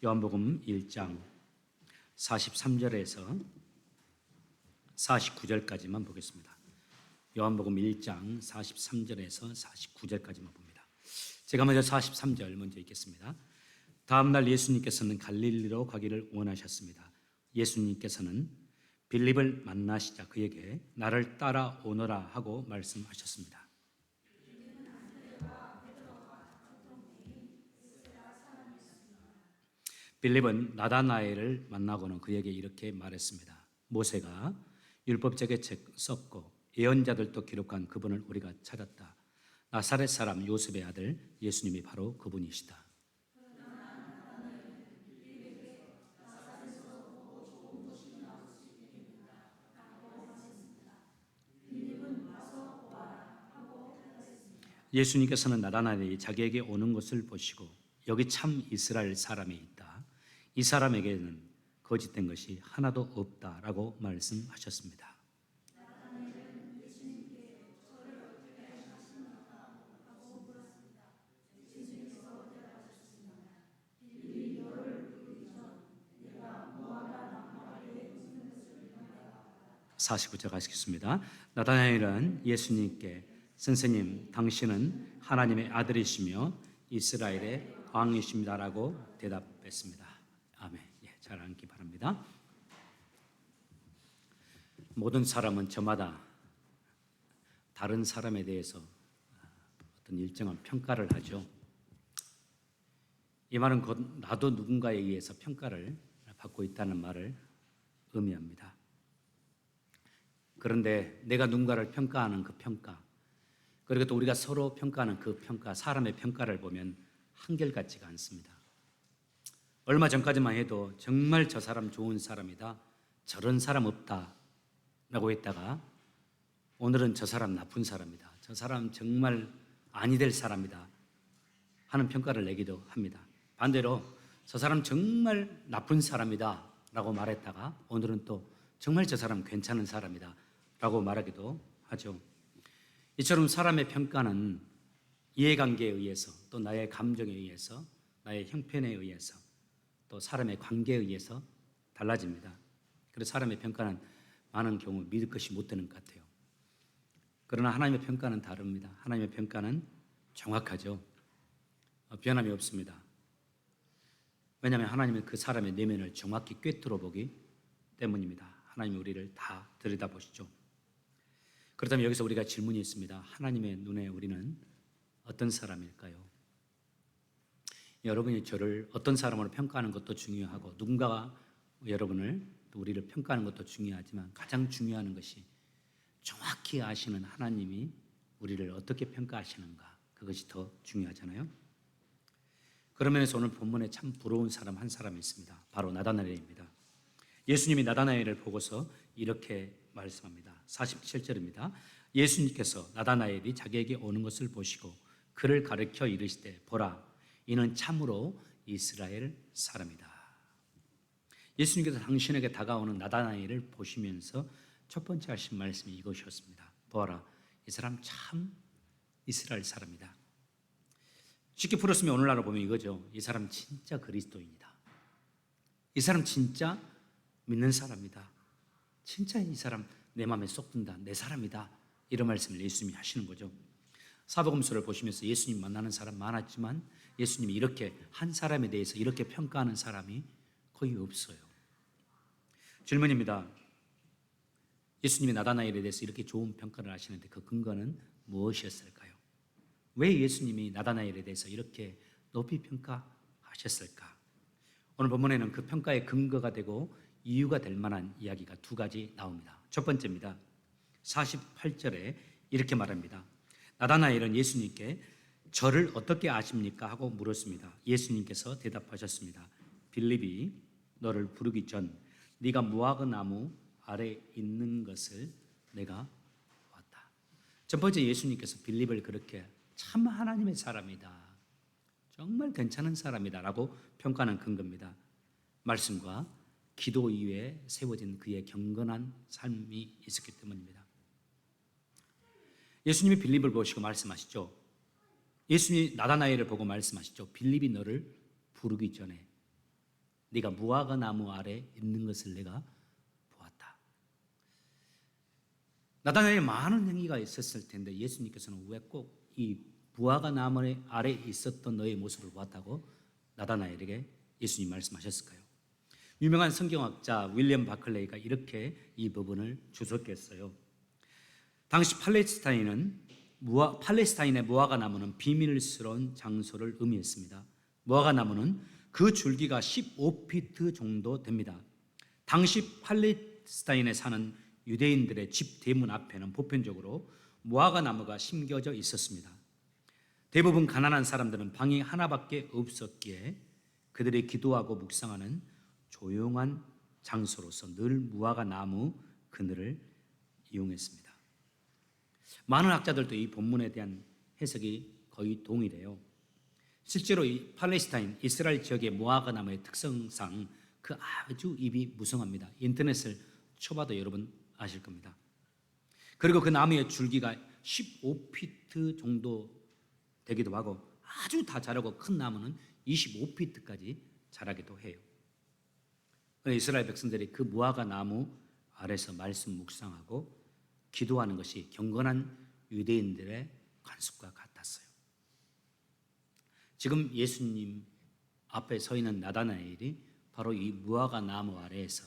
요한복음 1장 43절에서 49절까지만 보겠습니다. 요한복음 1장 43절에서 49절까지만 봅니다. 제가 먼저 43절 먼저 읽겠습니다. 다음 날 예수님께서는 갈릴리로 가기를 원하셨습니다. 예수님께서는 빌립을 만나시자 그에게 나를 따라오너라 하고 말씀하셨습니다. 빌립은 나다나엘을 만나고는 그에게 이렇게 말했습니다. 모세가 율법책에 썼고 예언자들도 기록한 그분을 우리가 찾았다. 나사렛 사람 요셉의 아들 예수님이 바로 그분이시다. 예수님께서는 나다나엘이 자기에게 오는 것을 보시고 여기 참 이스라엘 사람이 있다. 이 사람에게는 거짓된 것이 하나도 없다라고 말씀하셨습니다. (49절) 가시겠습니다. 나다나엘은 예수님께 선생님, 당신은 하나님의 아들이시며 이스라엘의 왕이십니다라고 대답했습니다. 아멘. 잘 앉기 바랍니다. 모든 사람은 저마다 다른 사람에 대해서 어떤 일정한 평가를 하죠. 이 말은 곧 나도 누군가에 의해서 평가를 받고 있다는 말을 의미합니다. 그런데 내가 누군가를 평가하는 그 평가, 그리고 또 우리가 서로 평가하는 그 평가, 사람의 평가를 보면 한결같지가 않습니다. 얼마 전까지만 해도 정말 저 사람 좋은 사람이다, 저런 사람 없다 라고 했다가 오늘은 저 사람 나쁜 사람이다, 저 사람 정말 아니 될 사람이다 하는 평가를 내기도 합니다. 반대로 저 사람 정말 나쁜 사람이다 라고 말했다가 오늘은 또 정말 저 사람 괜찮은 사람이다 라고 말하기도 하죠. 이처럼 사람의 평가는 이해관계에 의해서, 또 나의 감정에 의해서, 나의 형편에 의해서, 또 사람의 관계에 의해서 달라집니다. 그래서 사람의 평가는 많은 경우 믿을 것이 못 되는 것 같아요. 그러나 하나님의 평가는 다릅니다. 하나님의 평가는 정확하죠. 변함이 없습니다. 왜냐하면 하나님은 그 사람의 내면을 정확히 꿰뚫어 보기 때문입니다. 하나님이 우리를 다 들여다보시죠. 그렇다면 여기서 우리가 질문이 있습니다. 하나님의 눈에 우리는 어떤 사람일까요? 여러분이 저를 어떤 사람으로 평가하는 것도 중요하고 누군가가 여러분을, 우리를 평가하는 것도 중요하지만 가장 중요한 것이 정확히 아시는 하나님이 우리를 어떻게 평가하시는가, 그것이 더 중요하잖아요. 그런 면에서 오늘 본문에 참 부러운 사람 한 사람이 있습니다. 바로 나다나엘입니다. 예수님이 나다나엘을 보고서 이렇게 말씀합니다. 47절입니다. 예수님께서 나다나엘이 자기에게 오는 것을 보시고 그를 가르쳐 이르시되 보라, 이는 참으로 이스라엘 사람이다. 예수님께서 당신에게 다가오는 나다나엘을 보시면서 첫 번째 하신 말씀이 이것이었습니다. 보아라, 이 사람 참 이스라엘 사람이다. 쉽게 풀었으면 오늘날로 보면 이거죠. 이 사람 진짜 그리스도인이다. 이 사람 진짜 믿는 사람이다. 진짜 이 사람 내 마음에 쏙 든다. 내 사람이다. 이런 말씀을 예수님이 하시는 거죠. 사복음서를 보시면서 예수님 만나는 사람 많았지만 예수님이 이렇게 한 사람에 대해서 이렇게 평가하는 사람이 거의 없어요. 질문입니다. 예수님이 나다나엘에 대해서 이렇게 좋은 평가를 하시는데 그 근거는 무엇이었을까요? 왜 예수님이 나다나엘에 대해서 이렇게 높이 평가하셨을까? 오늘 본문에는 그 평가의 근거가 되고 이유가 될 만한 이야기가 두 가지 나옵니다. 첫 번째입니다. 48절에 이렇게 말합니다. 나다나엘은 예수님께 저를 어떻게 아십니까? 하고 물었습니다. 예수님께서 대답하셨습니다. 빌립이 너를 부르기 전 네가 무화과 나무 아래 있는 것을 내가 봤다. 첫 번째, 예수님께서 빌립을 그렇게 참 하나님의 사람이다, 정말 괜찮은 사람이다 라고 평가하는 근거입니다. 말씀과 기도 이외에 세워진 그의 경건한 삶이 있었기 때문입니다. 예수님이 빌립을 보시고 말씀하시죠. 예수님이 나다나엘을 보고 말씀하시죠. 빌립이 너를 부르기 전에 네가 무화과 나무 아래 있는 것을 내가 보았다. 나다나엘에 많은 행위가 있었을 텐데 예수님께서는 왜 꼭 이 무화과 나무 아래 있었던 너의 모습을 보았다고 나다나엘에게 예수님 말씀하셨을까요? 유명한 성경학자 윌리엄 바클레이가 이렇게 이 부분을 주석했어요. 당시 팔레스타인의 무화과 나무는 비밀스러운 장소를 의미했습니다. 무화과 나무는 그 줄기가 15피트 정도 됩니다. 당시 팔레스타인에 사는 유대인들의 집 대문 앞에는 보편적으로 무화과 나무가 심겨져 있었습니다. 대부분 가난한 사람들은 방이 하나밖에 없었기에 그들이 기도하고 묵상하는 조용한 장소로서 늘 무화과 나무 그늘을 이용했습니다. 많은 학자들도 이 본문에 대한 해석이 거의 동일해요. 실제로 이 팔레스타인, 이스라엘 지역의 무화과 나무의 특성상 그 아주 잎이 무성합니다. 인터넷을 쳐봐도 여러분 아실 겁니다. 그리고 그 나무의 줄기가 15피트 정도 되기도 하고 아주 다 자라고 큰 나무는 25피트까지 자라기도 해요. 이스라엘 백성들이 그 무화과 나무 아래서 말씀 묵상하고 기도하는 것이 경건한 유대인들의 관습과 같았어요. 지금 예수님 앞에 서 있는 나다나엘이 바로 이 무화과 나무 아래에서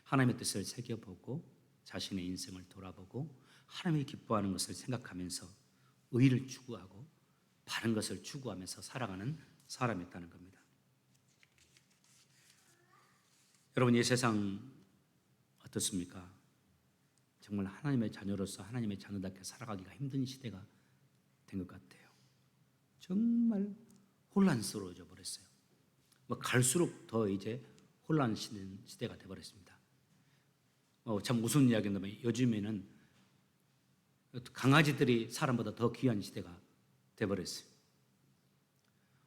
하나님의 뜻을 새겨보고 자신의 인생을 돌아보고 하나님이 기뻐하는 것을 생각하면서 의를 추구하고 바른 것을 추구하면서 살아가는 사람이었다는 겁니다. 여러분, 이 세상 어떻습니까? 정말 하나님의 자녀로서 하나님의 자녀답게 살아가기가 힘든 시대가 된 것 같아요. 정말 혼란스러워져 버렸어요. 갈수록 더 이제 혼란시는 시대가 되어버렸습니다. 참 무슨 이야기인데 요즘에는 강아지들이 사람보다 더 귀한 시대가 되어버렸어요.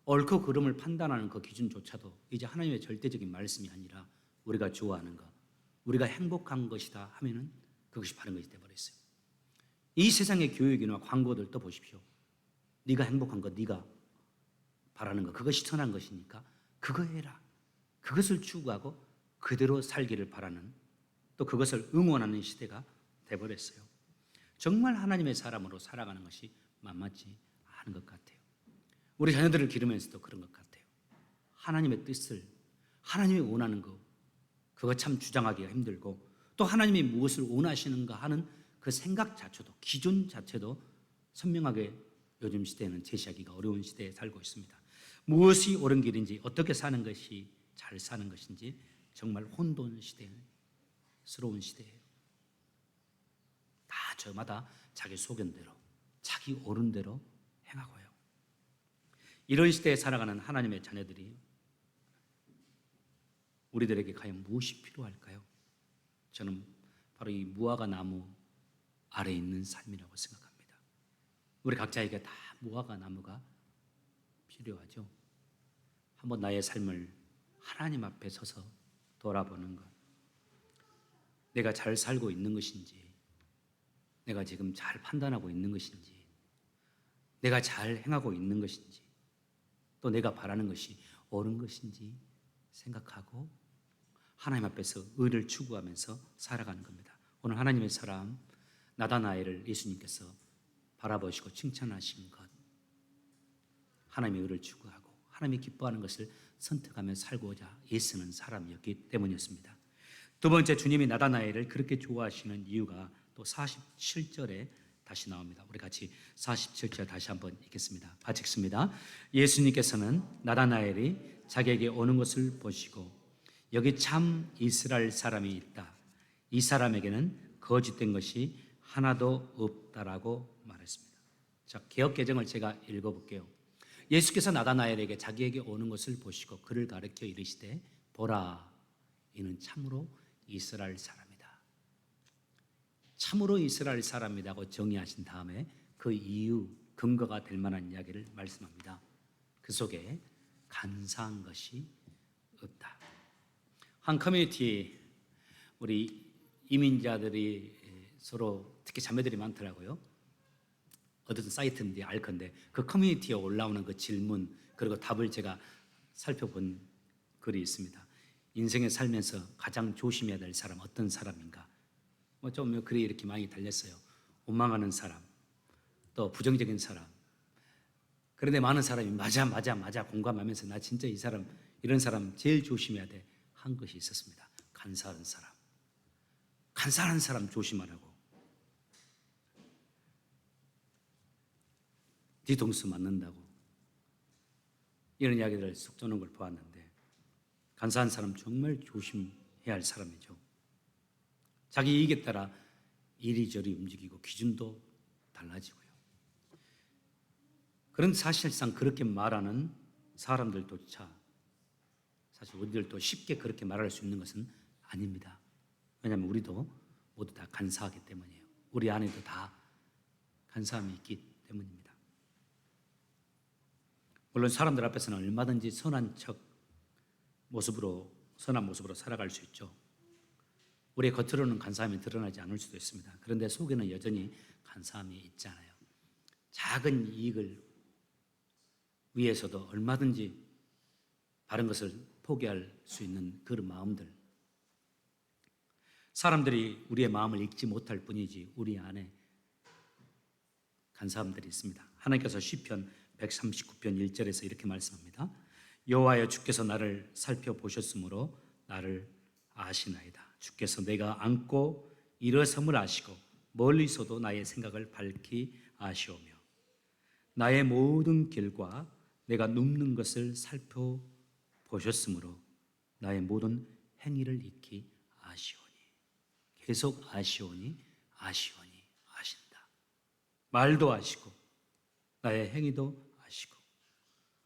옳고 그름을 판단하는 그 기준조차도 이제 하나님의 절대적인 말씀이 아니라 우리가 좋아하는 것, 우리가 행복한 것이다 하면은 그것이 바른 것이 되어버렸어요. 이 세상의 교육이나 광고들 또 보십시오. 네가 행복한 것, 네가 바라는 것, 그것이 선한 것이니까 그거 해라. 그것을 추구하고 그대로 살기를 바라는, 또 그것을 응원하는 시대가 되어버렸어요. 정말 하나님의 사람으로 살아가는 것이 만만치 않은 것 같아요. 우리 자녀들을 기르면서도 그런 것 같아요. 하나님의 뜻을, 하나님이 원하는 것, 그거 참 주장하기가 힘들고, 또 하나님이 무엇을 원하시는가 하는 그 생각 자체도, 기준 자체도 선명하게 요즘 시대에는 제시하기가 어려운 시대에 살고 있습니다. 무엇이 옳은 길인지, 어떻게 사는 것이 잘 사는 것인지 정말 혼돈 시대스러운 시대예요. 다 저마다 자기 소견대로, 자기 옳은 대로 행하고요. 이런 시대에 살아가는 하나님의 자녀들이 우리들에게 과연 무엇이 필요할까요? 저는 바로 이 무화과 나무 아래에 있는 삶이라고 생각합니다. 우리 각자에게 다 무화과 나무가 필요하죠. 한번 나의 삶을 하나님 앞에 서서 돌아보는 것, 내가 잘 살고 있는 것인지, 내가 지금 잘 판단하고 있는 것인지, 내가 잘 행하고 있는 것인지, 또 내가 바라는 것이 옳은 것인지 생각하고 하나님 앞에서 의를 추구하면서 살아가는 겁니다. 오늘 하나님의 사람 나다나엘을 예수님께서 바라보시고 칭찬하신 것, 하나님의 의를 추구하고 하나님이 기뻐하는 것을 선택하며 살고자 애쓰는 사람이었기 때문이었습니다. 두 번째, 주님이 나다나엘을 그렇게 좋아하시는 이유가 또 47절에 다시 나옵니다. 우리 같이 47절 다시 한번 읽겠습니다. 같이 읽습니다. 예수님께서는 나다나엘이 자기에게 오는 것을 보시고 여기 참 이스라엘 사람이 있다. 이 사람에게는 거짓된 것이 하나도 없다라고 말했습니다. 자, 개역 개정을 제가 읽어볼게요. 예수께서 나다나엘에게 자기에게 오는 것을 보시고 그를 가르쳐 이르시되 보라, 이는 참으로 이스라엘 사람이다. 참으로 이스라엘 사람이라고 정의하신 다음에 그 이유, 근거가 될 만한 이야기를 말씀합니다. 그 속에 간사한 것이 없다. 한 커뮤니티, 우리 이민자들이 서로 특히 자매들이 많더라고요. 어떤 사이트인지 알 건데 그 커뮤니티에 올라오는 그 질문 그리고 답을 제가 살펴본 글이 있습니다. 인생에 살면서 가장 조심해야 될 사람 어떤 사람인가? 좀 글이 이렇게 많이 달렸어요. 원망하는 사람, 또 부정적인 사람. 그런데 많은 사람이 맞아 공감하면서 나 진짜 이 사람 이런 사람 제일 조심해야 돼 한 것이 있었습니다. 간사한 사람. 간사한 사람 조심하라고. 뒤통수 맞는다고 이런 이야기들을 쑥 도는 걸 보았는데 간사한 사람 정말 조심해야 할 사람이죠. 자기 이익에 따라 이리저리 움직이고 기준도 달라지고요. 그런 사실상 그렇게 말하는 사람들조차 사실 우리들도 쉽게 그렇게 말할 수 있는 것은 아닙니다. 왜냐하면 우리도 모두 다 간사하기 때문이에요. 우리 안에도 다 간사함이 있기 때문입니다. 물론 사람들 앞에서는 얼마든지 선한 모습으로 살아갈 수 있죠. 우리의 겉으로는 간사함이 드러나지 않을 수도 있습니다. 그런데 속에는 여전히 간사함이 있잖아요. 작은 이익을 위해서도 얼마든지 다른 것을 포기할 수 있는 그런 마음들. 사람들이 우리의 마음을 읽지 못할 뿐이지 우리 안에 간사함들이 있습니다. 하나님께서 시편 139편 1절에서 이렇게 말씀합니다. 여호와여 주께서 나를 살펴보셨으므로 나를 아시나이다. 주께서 내가 앉고 일어섬을 아시고 멀리서도 나의 생각을 밝히 아시오며 나의 모든 길과 내가 눕는 것을 살펴보셨으므로 나의 모든 행위를 익히 아시오니. 계속 아시오니 아신다. 말도 아시고 나의 행위도 아시고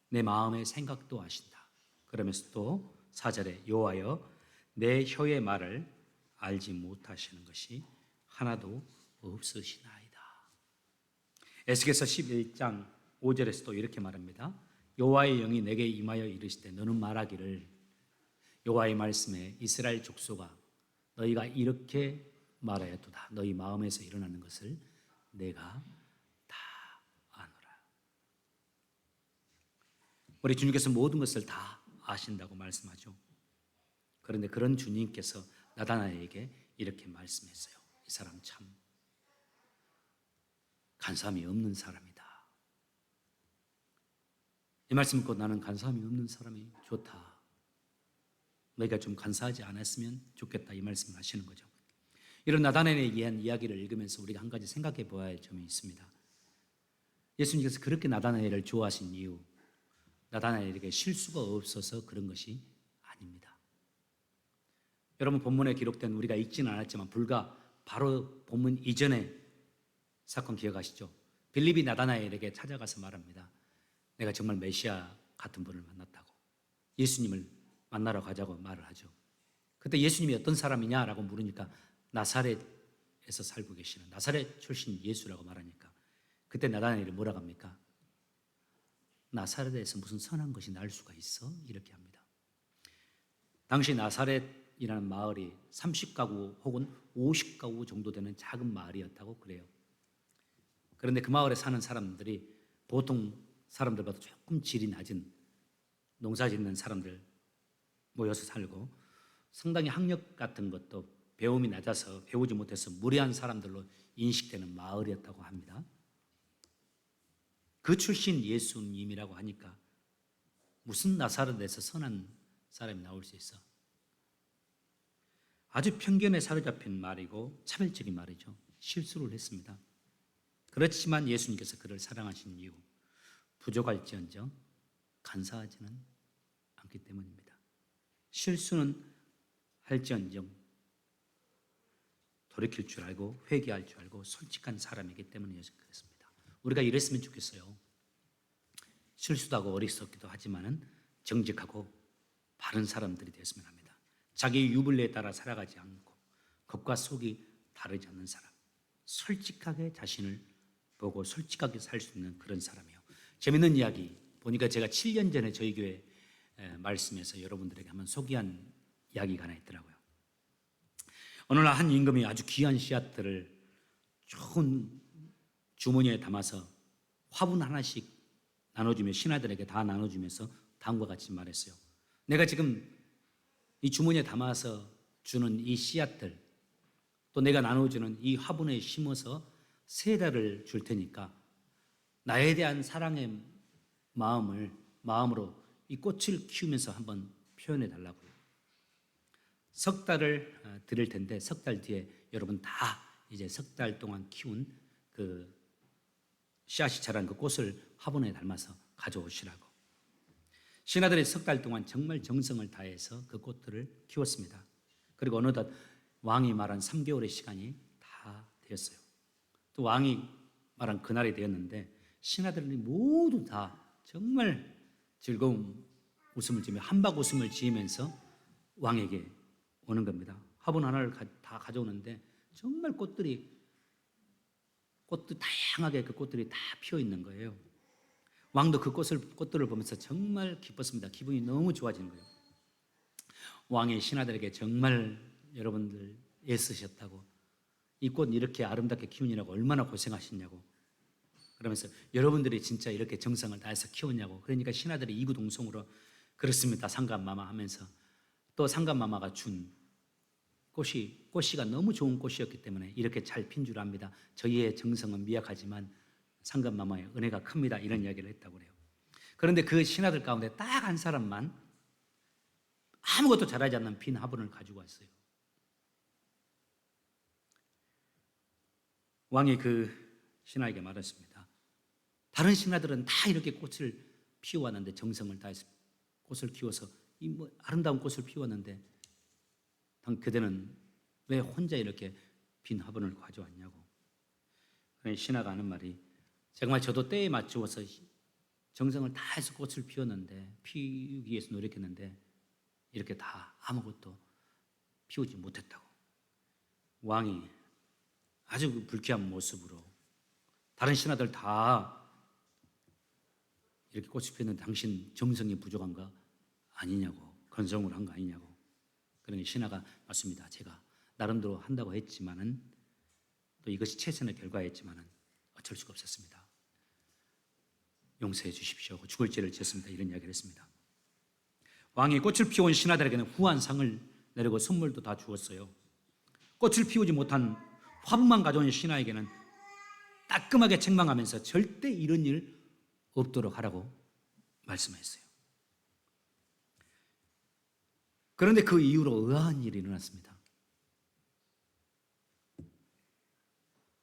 내 마음의 생각도 아신다. 그러면서 또 4절에 여호와여 내 혀의 말을 알지 못하시는 것이 하나도 없으시나이다. 에스겔서 11장 5절에서도 이렇게 말합니다. 여호와의 영이 내게 임하여 이르시되 너는 말하기를 여호와의 말씀에 이스라엘 족속아 너희가 이렇게 말하였도다. 너희 마음에서 일어나는 것을 내가 다 아노라. 우리 주님께서 모든 것을 다 아신다고 말씀하죠. 그런데 그런 주님께서 나다나엘에게 이렇게 말씀했어요. 이 사람 참 간사함이 없는 사람이다. 이 말씀 듣고 나는 간사함이 없는 사람이 좋다. 너희가 좀 간사하지 않았으면 좋겠다. 이 말씀을 하시는 거죠. 이런 나다나엘에 의한 이야기를 읽으면서 우리가 한 가지 생각해 보아야 할 점이 있습니다. 예수님께서 그렇게 나다나엘을 좋아하신 이유, 나다나엘에게 실수가 없어서 그런 것이 아닙니다. 여러분 본문에 기록된 우리가 읽지는 않았지만 불과 바로 본문 이전에 사건 기억하시죠? 빌립이 나다나엘에게 찾아가서 말합니다. 내가 정말 메시아 같은 분을 만났다고. 예수님을 만나러 가자고 말을 하죠. 그때 예수님이 어떤 사람이냐라고 물으니까 나사렛에서 살고 계시는 나사렛 출신 예수라고 말하니까 그때 나다나엘이 뭐라고 합니까? 나사렛에서 무슨 선한 것이 날 수가 있어? 이렇게 합니다. 당시 나사렛이라는 마을이 30가구 혹은 50가구 정도 되는 작은 마을이었다고 그래요. 그런데 그 마을에 사는 사람들이 보통 사람들보다 조금 질이 낮은 농사 짓는 사람들 모여서 살고 상당히 학력 같은 것도 배움이 낮아서 배우지 못해서 무례한 사람들로 인식되는 마을이었다고 합니다. 그 출신 예수님이라고 하니까 무슨 나사렛에서 선한 사람이 나올 수 있어? 아주 편견에 사로잡힌 말이고 차별적인 말이죠. 실수를 했습니다. 그렇지만 예수님께서 그를 사랑하신 이유 부족할지언정 간사하지는 않기 때문입니다. 실수는 할지언정 돌이킬 줄 알고 회개할 줄 알고 솔직한 사람이기 때문에 그렇습니다. 우리가 이랬으면 좋겠어요. 실수도 하고 어리석기도 하지만은 정직하고 바른 사람들이 되었으면 합니다. 자기 유불리에 따라 살아가지 않고 겉과 속이 다르지 않는 사람, 솔직하게 자신을 보고 솔직하게 살 수 있는 그런 사람이요. 재밌는 이야기 보니까 제가 7년 전에 저희 교회 말씀에서 여러분들에게 한번 소개한 이야기가 하나 있더라고요. 어느 날 한 임금이 아주 귀한 씨앗들을 좋은 주머니에 담아서 화분 하나씩 나눠주며 신하들에게 다 나눠주면서 다음과 같이 말했어요. 내가 지금 이 주머니에 담아서 주는 이 씨앗들, 또 내가 나눠주는 이 화분에 심어서 3달을 줄 테니까 나에 대한 사랑의 마음으로 이 꽃을 키우면서 한번 표현해 달라고요. 3달을 드릴 텐데 3달 뒤에 여러분 다 이제 3달 동안 키운 그 씨앗이 자란 그 꽃을 화분에 담아서 가져오시라고. 신하들이 3달 동안 정말 정성을 다해서 그 꽃들을 키웠습니다. 그리고 어느덧 왕이 말한 3개월의 시간이 다 되었어요. 또 왕이 말한 그날이 되었는데 신하들이 모두 다 정말 즐거운 웃음을 지으며 한박 웃음을 지으면서 왕에게 오는 겁니다. 화분 하나를 다 가져오는데 정말 꽃들 다양하게 그 꽃들이 다 피어 있는 거예요. 왕도 그 꽃들을 보면서 정말 기뻤습니다. 기분이 너무 좋아지는 거예요. 왕의 신하들에게 정말 여러분들 애쓰셨다고, 이 꽃 이렇게 아름답게 키우느라고 얼마나 고생하셨냐고, 그러면서 여러분들이 진짜 이렇게 정성을 다해서 키웠냐고. 그러니까 신하들이 이구동성으로 그렇습니다 상감마마 하면서, 또 상감마마가 준 꽃씨가 너무 좋은 꽃이었기 때문에 이렇게 잘 핀 줄 압니다. 저희의 정성은 미약하지만 상감마마의 은혜가 큽니다. 이런 이야기를 했다고 그래요. 그런데 그 신하들 가운데 딱 한 사람만 아무것도 잘하지 않는 빈 화분을 가지고 왔어요. 왕이 그 신하에게 말했습니다. 다른 신하들은 다 이렇게 꽃을 피워왔는데, 정성을 다해서 꽃을 키워서 이 아름다운 꽃을 피웠는데 그대는 왜 혼자 이렇게 빈 화분을 가져왔냐고. 신하가 하는 말이, 정말 저도 때에 맞추어서 정성을 다해서 꽃을 피웠는데, 피우기 위해서 노력했는데 이렇게 다 아무것도 피우지 못했다고. 왕이 아주 불쾌한 모습으로, 다른 신하들 다 이렇게 꽃이 피었는데 당신 정성이 부족한 거 아니냐고, 건성으로 한 거 아니냐고. 그러니 신하가, 맞습니다. 제가 나름대로 한다고 했지만은, 또 이것이 최선의 결과였지만은 어쩔 수가 없었습니다. 용서해 주십시오 하고 죽을 죄를 지었습니다. 이런 이야기를 했습니다. 왕이 꽃을 피워온 신하들에게는 후한 상을 내리고 선물도 다 주었어요. 꽃을 피우지 못한 화분만 가져온 신하에게는 따끔하게 책망하면서 절대 이런 일 없도록 하라고 말씀했어요. 그런데 그 이후로 의아한 일이 일어났습니다.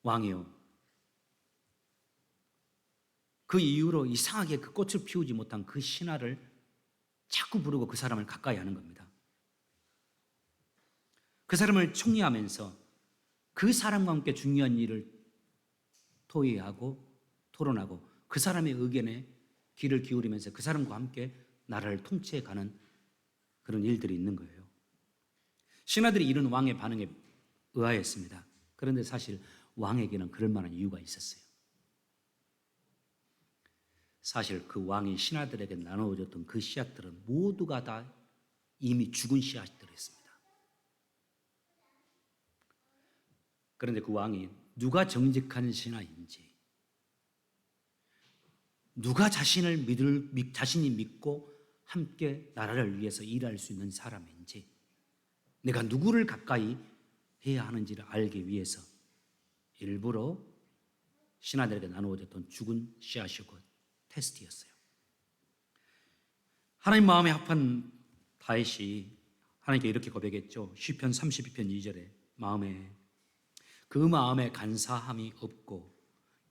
왕이요, 그 이후로 이상하게 그 꽃을 피우지 못한 그 신하를 자꾸 부르고 그 사람을 가까이 하는 겁니다. 그 사람을 총리하면서 그 사람과 함께 중요한 일을 토의하고 토론하고 그 사람의 의견에 귀를 기울이면서 그 사람과 함께 나라를 통치해가는 그런 일들이 있는 거예요. 신하들이 이런 왕의 반응에 의아했습니다. 그런데 사실 왕에게는 그럴 만한 이유가 있었어요. 사실 그 왕이 신하들에게 나누어줬던 그 씨앗들은 모두가 다 이미 죽은 씨앗들이었습니다. 그런데 그 왕이 누가 정직한 신하인지, 누가 자신이 믿고 함께 나라를 위해서 일할 수 있는 사람인지, 내가 누구를 가까이 해야 하는지를 알기 위해서 일부러 신하들에게 나누어졌던 죽은 씨앗이고 테스트였어요. 하나님 마음에 합한 다윗이 하나님께 이렇게 고백했죠. 시편 32편 2절에 그 마음에 간사함이 없고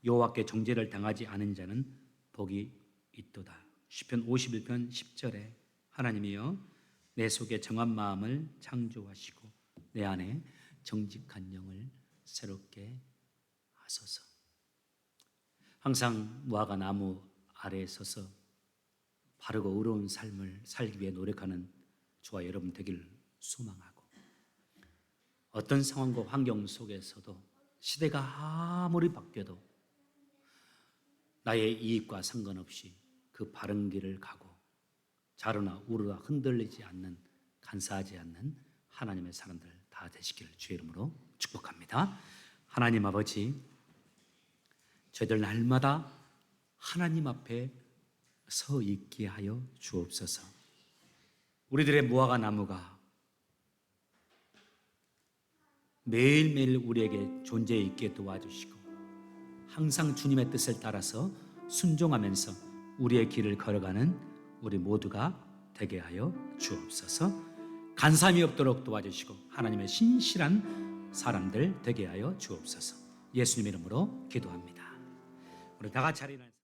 여호와께 정죄를 당하지 않은 자는 복이 있도다. 시편 51편 10절에 하나님이여 내 속에 정한 마음을 창조하시고 내 안에 정직한 영을 새롭게 하소서. 항상 무화과 나무 아래에 서서 바르고 의로운 삶을 살기 위해 노력하는 저와 여러분 되기를 소망하고, 어떤 상황과 환경 속에서도 시대가 아무리 바뀌어도 나의 이익과 상관없이 그 바른 길을 가고 자르나 우르나 흔들리지 않는, 간사하지 않는 하나님의 사람들 다 되시기를 주의 이름으로 축복합니다. 하나님 아버지, 저희들 날마다 하나님 앞에 서 있게 하여 주옵소서. 우리들의 무화과 나무가 매일매일 우리에게 존재해 있게 도와주시고 항상 주님의 뜻을 따라서 순종하면서 우리의 길을 걸어가는 우리 모두가 되게 하여 주옵소서. 간삼이 없도록 도와주시고 하나님의 신실한 사람들 되게 하여 주옵소서. 예수님 이름으로 기도합니다. 우리 다 같이 자리를